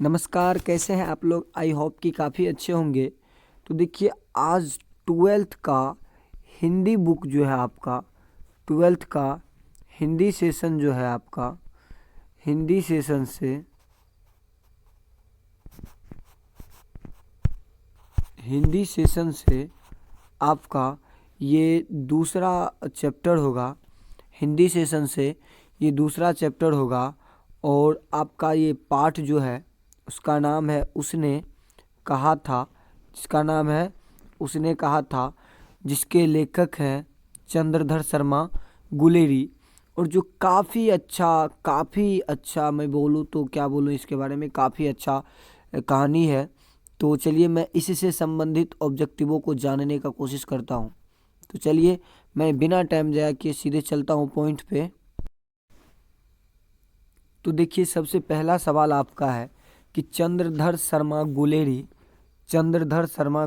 नमस्कार, कैसे हैं आप लोग? आई होप कि काफ़ी अच्छे होंगे। तो देखिए, आज ट्वेल्थ का हिंदी बुक जो है आपका, ट्वेल्थ का हिंदी सेशन जो है आपका, हिंदी सेशन से आपका ये दूसरा चैप्टर होगा। हिंदी सेशन से ये दूसरा चैप्टर होगा और आपका ये पाठ जो है उसका नाम है उसने कहा था, जिसका नाम है उसने कहा था, जिसके लेखक हैं चंद्रधर शर्मा गुलेरी। और जो काफ़ी अच्छा मैं बोलूँ तो क्या बोलूँ इसके बारे में, काफ़ी अच्छा कहानी है। तो चलिए मैं इसी से संबंधित ऑब्जेक्टिवों को जानने का कोशिश करता हूँ। तो चलिए मैं बिना टाइम जाया किए सीधे चलता हूँ पॉइंट पे। तो देखिए, सबसे पहला सवाल आपका है कि चंद्रधर शर्मा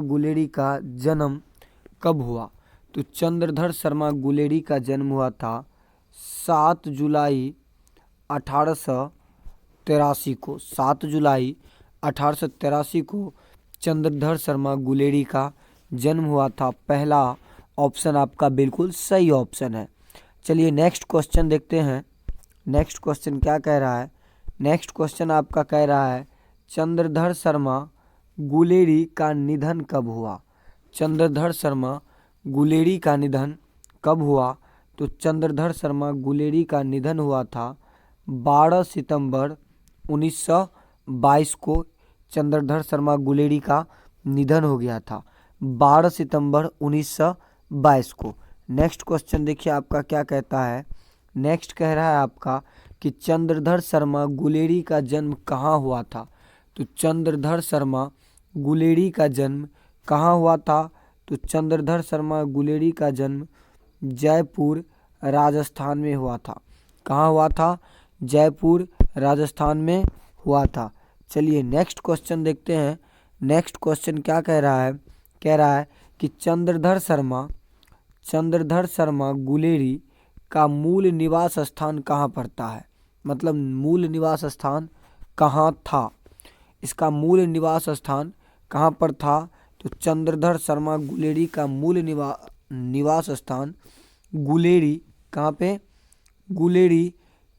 गुलेरी का जन्म कब हुआ? तो चंद्रधर शर्मा गुलेरी का जन्म हुआ था 7 जुलाई 1883 को। 7 जुलाई 1883 को चंद्रधर शर्मा गुलेरी का जन्म हुआ था। पहला ऑप्शन आपका बिल्कुल सही ऑप्शन है। चलिए नेक्स्ट क्वेश्चन देखते हैं। नेक्स्ट क्वेश्चन क्या कह रहा है? नेक्स्ट क्वेश्चन आपका कह रहा है चंद्रधर शर्मा गुलेरी का निधन कब हुआ? चंद्रधर शर्मा गुलेरी का निधन कब हुआ? तो चंद्रधर शर्मा गुलेरी का निधन हुआ था 12 सितंबर 1922 को। चंद्रधर शर्मा गुलेरी का निधन हो गया था 12 सितंबर 1922 को। नेक्स्ट क्वेश्चन देखिए आपका क्या कहता है। नेक्स्ट कह रहा है आपका कि चंद्रधर शर्मा गुलेरी का जन्म कहाँ हुआ था? तो चंद्रधर शर्मा गुलेरी का जन्म कहाँ हुआ था? तो चंद्रधर शर्मा गुलेरी का जन्म जयपुर राजस्थान में हुआ था। कहाँ हुआ था? जयपुर राजस्थान में हुआ था। चलिए नेक्स्ट क्वेश्चन देखते हैं। नेक्स्ट क्वेश्चन क्या कह रहा है? कह रहा है कि चंद्रधर शर्मा गुलेरी का मूल निवास स्थान कहाँ पड़ता है? मतलब मूल निवास स्थान कहाँ था? इसका मूल निवास स्थान कहाँ पर था? तो चंद्रधर शर्मा गुलेरी का मूल निवास स्थान गुलेरी, कहाँ पे? गुलेरी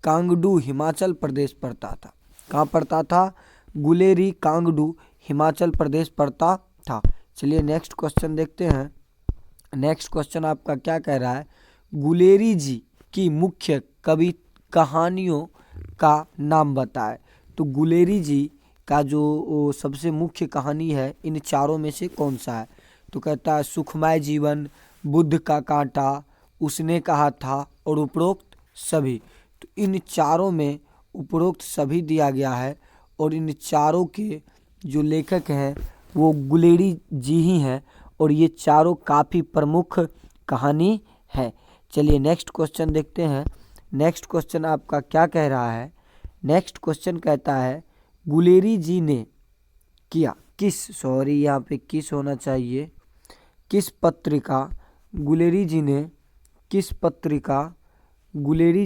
कांगडू हिमाचल प्रदेश पड़ता था। कहाँ पड़ता था? गुलेरी कांगडू हिमाचल प्रदेश पड़ता था। चलिए नेक्स्ट क्वेश्चन देखते हैं। नेक्स्ट क्वेश्चन आपका क्या कह रहा है? गुलेरी जी की मुख्य कवि कहानियों का नाम बताएं। तो गुलेरी जी का जो सबसे मुख्य कहानी है इन चारों में से कौन सा है? तो कहता है सुखमय जीवन, बुद्ध का कांटा, उसने कहा था और उपरोक्त सभी। तो इन चारों में उपरोक्त सभी दिया गया है और इन चारों के जो लेखक हैं वो गुलेरी जी ही हैं और ये चारों काफ़ी प्रमुख कहानी है। चलिए नेक्स्ट क्वेश्चन देखते हैं। नेक्स्ट क्वेश्चन आपका क्या कह रहा है? नेक्स्ट क्वेश्चन कहता है गुलेरी जी ने किया यहाँ पे किस होना चाहिए, किस पत्रिका गुलेरी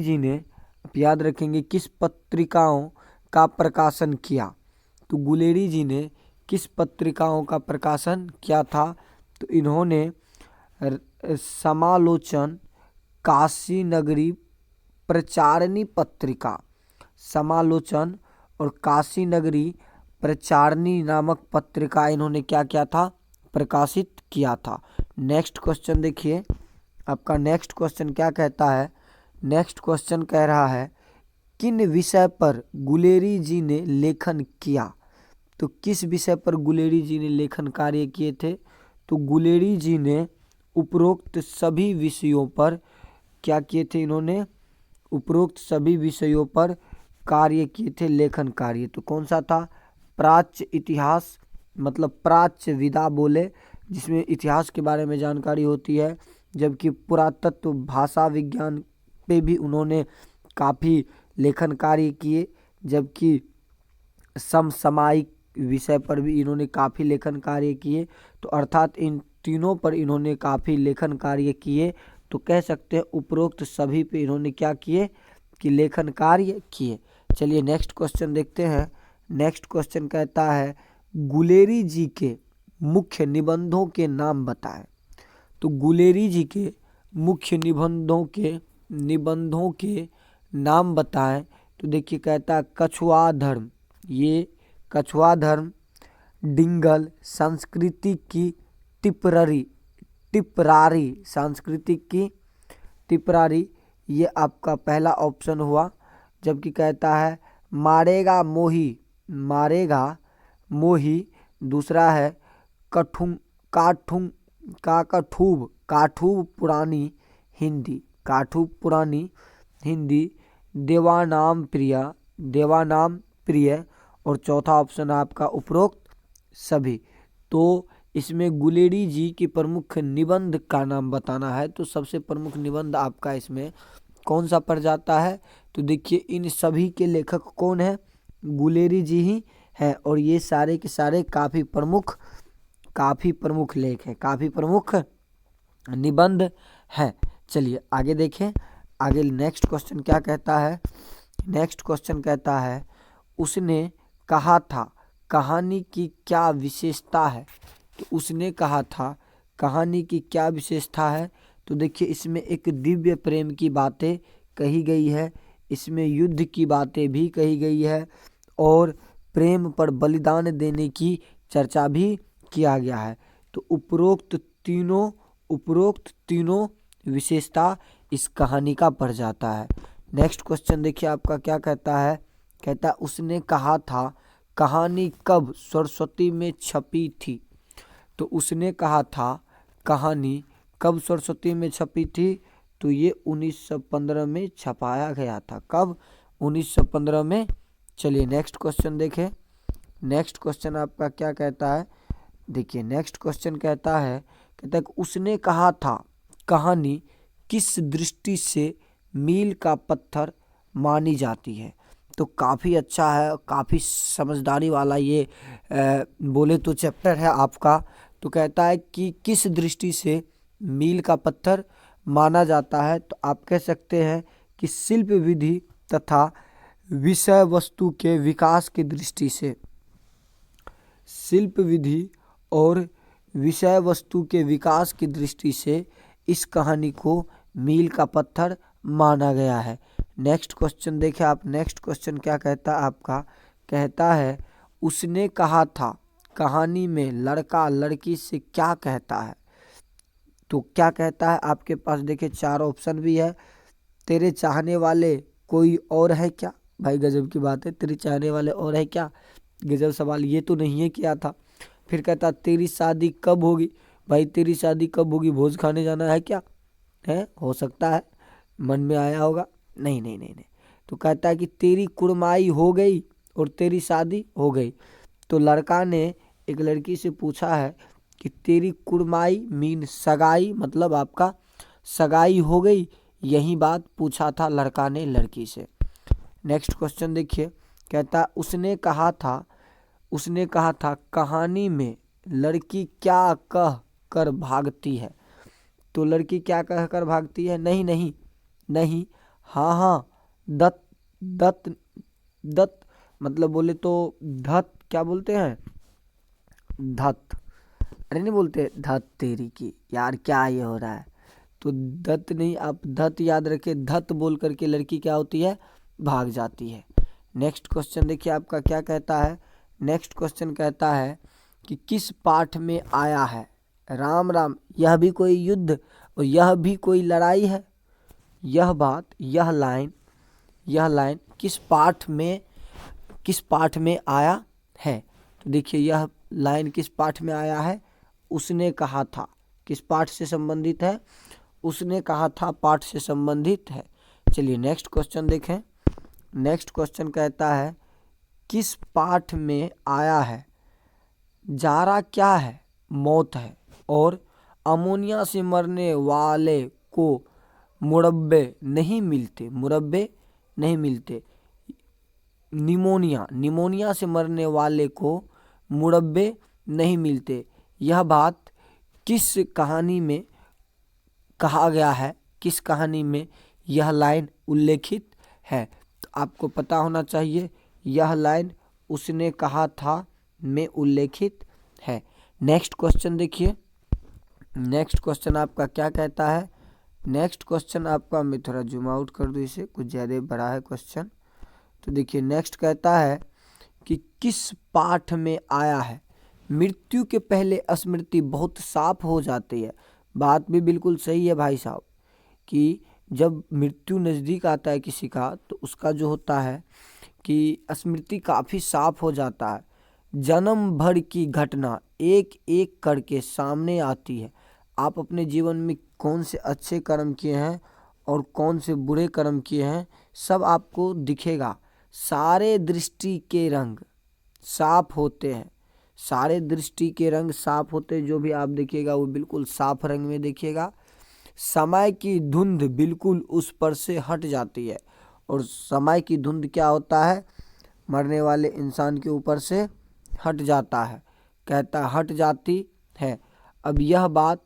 जी ने आप याद रखेंगे किस पत्रिकाओं का प्रकाशन किया? तो गुलेरी जी ने किस पत्रिकाओं का प्रकाशन किया था? तो इन्होंने समालोचन, काशी नगरी प्रचारणी पत्रिका, समालोचन और काशी नगरी प्रचारणी नामक पत्रिका इन्होंने क्या किया था? प्रकाशित किया था। नेक्स्ट क्वेश्चन देखिए आपका। नेक्स्ट क्वेश्चन क्या कहता है? नेक्स्ट क्वेश्चन कह रहा है किन विषय पर गुलेरी जी ने लेखन किया? तो किस विषय पर गुलेरी जी ने लेखन कार्य किए थे? तो गुलेरी जी ने उपरोक्त सभी विषयों पर क्या किए थे? इन्होंने उपरोक्त सभी विषयों पर कार्य किए थे, लेखन कार्य। तो कौन सा था? प्राच्य इतिहास, मतलब प्राच्य विधा बोले जिसमें इतिहास के बारे में जानकारी होती है, जबकि पुरातत्व भाषा विज्ञान पे भी उन्होंने काफ़ी लेखन कार्य किए, जबकि समसामयिक विषय पर भी इन्होंने काफ़ी लेखन कार्य किए। तो अर्थात इन तीनों पर इन्होंने काफ़ी लेखन कार्य किए। तो कह सकते हैं उपरोक्त सभी पे इन्होंने क्या किए कि लेखन कार्य किए। चलिए नेक्स्ट क्वेश्चन देखते हैं। नेक्स्ट क्वेश्चन कहता है गुलेरी जी के मुख्य निबंधों के नाम बताएं। तो गुलेरी जी के मुख्य निबंधों के नाम बताएं। तो देखिए कहता है कछुआ धर्म, ये कछुआ धर्म, डिंगल, सांस्कृतिक की टिपरारी, सांस्कृतिक की टिपरारी, ये आपका पहला ऑप्शन हुआ। जबकि कहता है मारेगा मोही, दूसरा है कठुम काठुम काठूब पुरानी हिंदी, देवानाम प्रिय, और चौथा ऑप्शन है आपका उपरोक्त सभी। तो इसमें गुलेरी जी के प्रमुख निबंध का नाम बताना है। तो सबसे प्रमुख निबंध आपका इसमें कौन सा पड़ जाता है? तो देखिए इन सभी के लेखक कौन है? गुलेरी जी ही है, और ये सारे के सारे काफी प्रमुख लेख हैं, काफी प्रमुख निबंध है। चलिए आगे देखें। आगे नेक्स्ट क्वेश्चन क्या कहता है? नेक्स्ट क्वेश्चन कहता है उसने कहा था कहानी की क्या विशेषता है? तो उसने कहा था कहानी की क्या विशेषता है? तो देखिए इसमें एक दिव्य प्रेम की बातें कही गई है, इसमें युद्ध की बातें भी कही गई है, और प्रेम पर बलिदान देने की चर्चा भी किया गया है। तो उपरोक्त तीनों विशेषता इस कहानी का पड़ जाता है। नेक्स्ट क्वेश्चन देखिए आपका क्या कहता है? कहता है उसने कहा था कहानी कब सरस्वती में छपी थी? तो उसने कहा था कहानी कब सरस्वती में छपी थी? तो ये 1915 में छपाया गया था। कब? 1915 में। चलिए नेक्स्ट क्वेश्चन देखें। नेक्स्ट क्वेश्चन आपका क्या कहता है? देखिए नेक्स्ट क्वेश्चन कहता है उसने कहा था कहानी किस दृष्टि से मील का पत्थर मानी जाती है? तो काफ़ी अच्छा है, काफ़ी समझदारी वाला ये बोले तो चैप्टर है आपका। तो कहता है कि किस दृष्टि से मील का पत्थर माना जाता है? तो आप कह सकते हैं कि शिल्प विधि तथा विषय वस्तु के विकास की दृष्टि से। शिल्प विधि और विषय वस्तु के विकास की दृष्टि से इस कहानी को मील का पत्थर माना गया है। नेक्स्ट क्वेश्चन देखिए आप। नेक्स्ट क्वेश्चन क्या कहता है आपका? कहता है उसने कहा था कहानी में लड़का लड़की से क्या कहता है? तो क्या कहता है आपके पास? देखिए 4 ऑप्शन भी है। तेरे चाहने वाले कोई और है क्या? भाई गजब की बात है, तेरे चाहने वाले और है क्या? गजब सवाल, ये तो नहीं है किया था। फिर कहता तेरी शादी कब होगी? भाई तेरी शादी कब होगी? भोज खाने जाना है क्या? है, हो सकता है मन में आया होगा। नहीं नहीं नहीं नहीं। तो कहता है कि तेरी कुड़माई हो गई और तेरी शादी हो गई। तो लड़का ने एक लड़की से पूछा है कि तेरी कुड़माई मीन सगाई, मतलब आपका सगाई हो गई, यही बात पूछा था लड़का ने लड़की से। नेक्स्ट क्वेश्चन देखिए। कहता उसने कहा था कहानी में लड़की क्या कह कर भागती है? तो लड़की क्या कह कर भागती है? नहीं नहीं नहीं, हाँ हाँ, दत्त दत्त दत्त, मतलब बोले तो धत, क्या बोलते हैं? धत, अरे नहीं बोलते धत तेरी की, यार क्या ये हो रहा है? तो दत्त नहीं, आप धत याद रखें। धत बोल करके लड़की क्या होती है? भाग जाती है। नेक्स्ट क्वेश्चन देखिए आपका क्या कहता है। नेक्स्ट क्वेश्चन कहता है कि किस पाठ में आया है राम राम यह भी कोई युद्ध और यह भी कोई लड़ाई है? यह बात, यह लाइन किस पाठ में आया है? तो देखिए यह लाइन किस पाठ में आया है? उसने कहा था किस पाठ से संबंधित है? उसने कहा था पाठ से संबंधित है। चलिए नेक्स्ट क्वेश्चन देखें। नेक्स्ट क्वेश्चन कहता है किस पाठ में आया है जारा क्या है? मौत है, और अमोनिया से मरने वाले को मुरब्बे नहीं मिलते। निमोनिया से मरने वाले को मुरब्बे नहीं मिलते। यह बात किस कहानी में कहा गया है? किस कहानी में यह लाइन उल्लेखित है? तो आपको पता होना चाहिए यह लाइन उसने कहा था में उल्लेखित है। नेक्स्ट क्वेश्चन देखिए, नेक्स्ट क्वेश्चन आपका क्या कहता है। नेक्स्ट क्वेश्चन आपका, मैं थोड़ा जूम आउट कर दूँ इसे, कुछ ज़्यादा बड़ा है क्वेश्चन। तो देखिए नेक्स्ट कहता है कि किस पाठ में आया है मृत्यु के पहले स्मृति बहुत साफ हो जाती है। बात भी बिल्कुल सही है भाई साहब, कि जब मृत्यु नज़दीक आता है किसी का तो उसका जो होता है कि स्मृति काफ़ी साफ हो जाता है। जन्म भर की घटना एक एक करके सामने आती है। आप अपने जीवन में कौन से अच्छे कर्म किए हैं और कौन से बुरे कर्म किए हैं, सब आपको दिखेगा। सारे दृष्टि के रंग साफ होते हैं, सारे दृष्टि के रंग साफ होते हैं। जो भी आप देखिएगा वो बिल्कुल साफ रंग में देखिएगा। समय की धुंध बिल्कुल उस पर से हट जाती है। और समय की धुंध क्या होता है, मरने वाले इंसान के ऊपर से हट जाता है, कहता हट जाती है। अब यह बात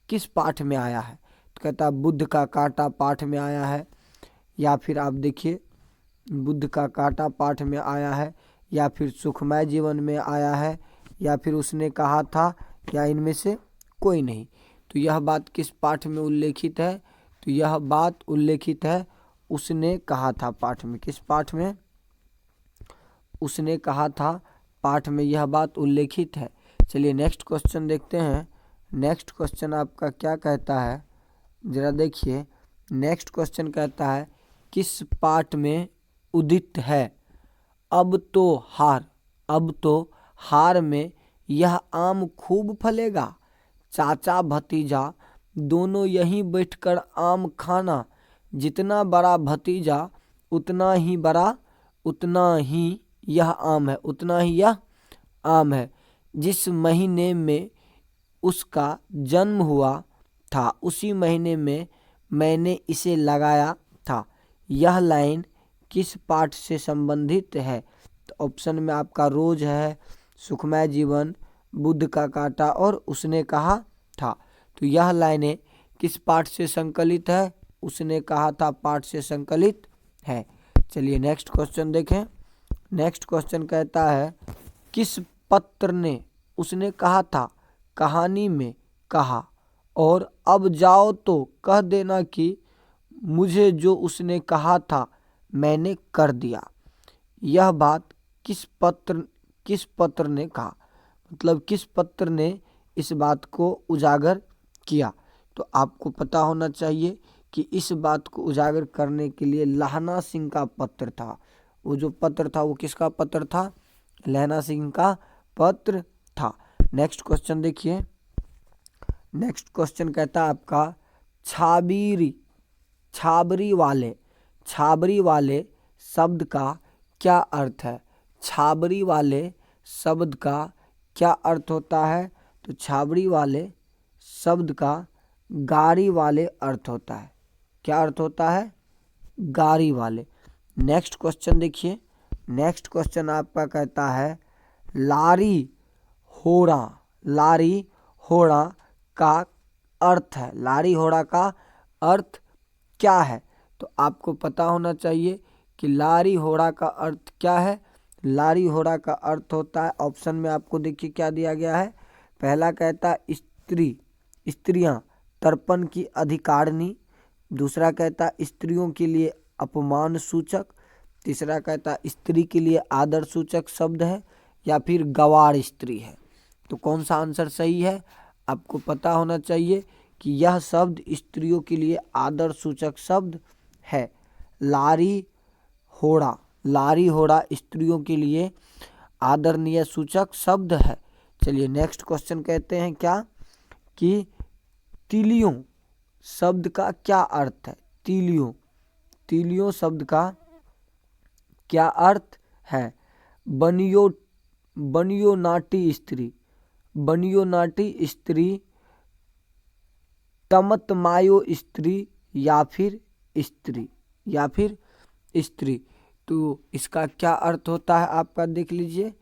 किस पाठ में आया है, तो कहता बुद्ध का कांटा पाठ में आया है, या फिर आप देखिए बुद्ध का कांटा पाठ में आया है, या फिर सुखमय जीवन में आया है, या फिर उसने कहा था, या इनमें से कोई नहीं। तो यह बात किस पाठ में उल्लेखित है, तो यह बात उल्लेखित है उसने कहा था पाठ में। किस पाठ में, उसने कहा था पाठ में यह बात उल्लेखित है। चलिए नेक्स्ट क्वेश्चन देखते हैं। नेक्स्ट क्वेश्चन आपका क्या कहता है, जरा देखिए। नेक्स्ट क्वेश्चन कहता है किस पाठ में उदित है अब तो हार में यह आम खूब फलेगा। चाचा भतीजा दोनों यहीं बैठकर आम खाना, जितना बड़ा भतीजा उतना ही बड़ा, उतना ही यह आम है, उतना ही यह आम है। जिस महीने में उसका जन्म हुआ था उसी महीने में मैंने इसे लगाया था। यह लाइन किस पाठ से संबंधित है, तो ऑप्शन में आपका रोज है, सुखमय जीवन, बुद्ध का कांटा और उसने कहा था। तो यह लाइनें किस पाठ से संकलित है, उसने कहा था पाठ से संकलित है। चलिए नेक्स्ट क्वेश्चन देखें। नेक्स्ट क्वेश्चन कहता है किस पत्र ने उसने कहा था कहानी में कहा, और अब जाओ तो कह देना कि मुझे जो उसने कहा था मैंने कर दिया। यह बात किस पत्र ने कहा, मतलब किस पत्र ने इस बात को उजागर किया। तो आपको पता होना चाहिए कि इस बात को उजागर करने के लिए लहना सिंह का पत्र था। वो जो पत्र था वो किसका पत्र था, लहना सिंह का पत्र था। नेक्स्ट क्वेश्चन देखिए। नेक्स्ट क्वेश्चन कहता है आपका छाबरी वाले शब्द का क्या अर्थ है। छाबरी वाले शब्द का क्या अर्थ होता है, तो छाबरी वाले शब्द का गाड़ी वाले अर्थ होता है। क्या अर्थ होता है, गाड़ी वाले। नेक्स्ट क्वेश्चन देखिए। नेक्स्ट क्वेश्चन आपका कहता है लारी होड़ा का अर्थ है। लारी होड़ा का अर्थ क्या है, तो आपको पता होना चाहिए कि लारी होड़ा का अर्थ क्या है। लारी होड़ा का अर्थ होता है, ऑप्शन में आपको देखिए क्या दिया गया है। पहला कहता है स्त्रियां तर्पण की अधिकारिणी, दूसरा कहता है स्त्रियों के लिए अपमान सूचक, तीसरा कहता है स्त्री के लिए आदर सूचक शब्द है, या फिर गवार स्त्री है। तो कौन सा आंसर सही है, आपको पता होना चाहिए कि यह शब्द स्त्रियों के लिए आदर सूचक शब्द है। लारी होड़ा स्त्रियों के लिए आदरणीय सूचक शब्द है। चलिए नेक्स्ट क्वेश्चन कहते हैं क्या, कि तीलियों शब्द का क्या अर्थ है। तीलियों शब्द का क्या अर्थ है। बनियो नाटी स्त्री, तमतमायो स्त्री, या फिर स्त्री। तो इसका क्या अर्थ होता है आपका देख लीजिए।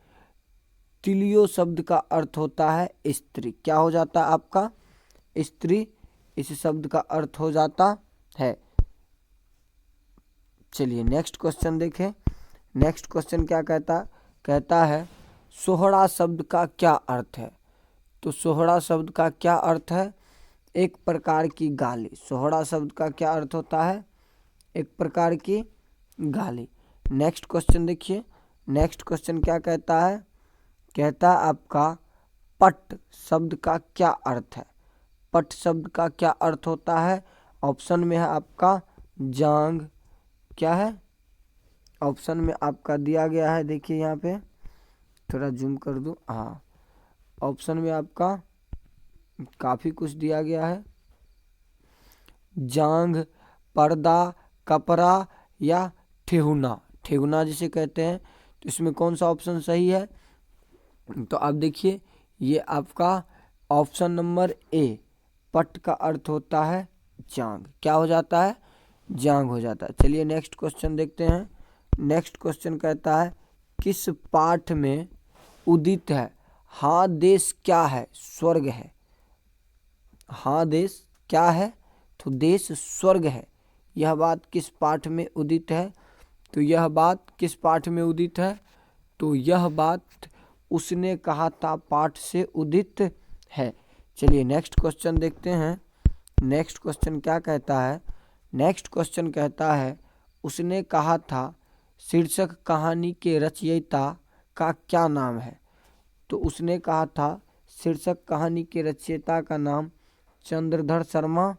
तिलियो शब्द का अर्थ होता है स्त्री। क्या हो जाता है आपका, स्त्री इस शब्द का अर्थ हो जाता है। चलिए नेक्स्ट क्वेश्चन देखें। नेक्स्ट क्वेश्चन क्या कहता है, कहता है सोहरा शब्द का क्या अर्थ है। तो सोहरा शब्द का क्या अर्थ है? एक प्रकार की गाली। सोहरा शब्द का क्या अर्थ होता है? एक प्रकार की गाली। नेक्स्ट क्वेश्चन देखिए, नेक्स्ट क्वेश्चन क्या कहता है? कहता है आपका पट शब्द का क्या अर्थ है। पट शब्द का क्या अर्थ होता है? ऑप्शन में है आपका जांग। क्या है? ऑप्शन में आपका दिया गया है, देखिए यहाँ पे थोड़ा जूम कर दूं। हाँ, ऑप्शन में आपका काफ़ी कुछ दिया गया है। जांघ, पर्दा, कपड़ा या ठेहुना। ठेहुना जिसे कहते हैं, तो इसमें कौन सा ऑप्शन सही है? तो आप देखिए, ये आपका ऑप्शन नंबर ए, पट का अर्थ होता है जांघ। क्या हो जाता है? जांघ हो जाता है। चलिए नेक्स्ट क्वेश्चन देखते हैं। नेक्स्ट क्वेश्चन कहता है किस पाठ में उदित है हाँ देश क्या है स्वर्ग है। हाँ देश क्या है? तो देश स्वर्ग है। यह बात किस पाठ में उदित है? तो यह बात किस पाठ में उदित है? तो यह बात उसने कहा था पाठ से उदित है। चलिए नेक्स्ट क्वेश्चन देखते हैं। नेक्स्ट क्वेश्चन क्या कहता है? नेक्स्ट क्वेश्चन कहता है उसने कहा था शीर्षक कहानी के रचयिता का क्या नाम है। तो उसने कहा था शीर्षक कहानी के रचयिता का नाम चंद्रधर शर्मा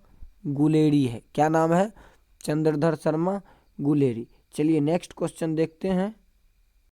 गुलेरी है। क्या नाम है? चंद्रधर शर्मा गुलेरी। चलिए नेक्स्ट क्वेश्चन देखते हैं।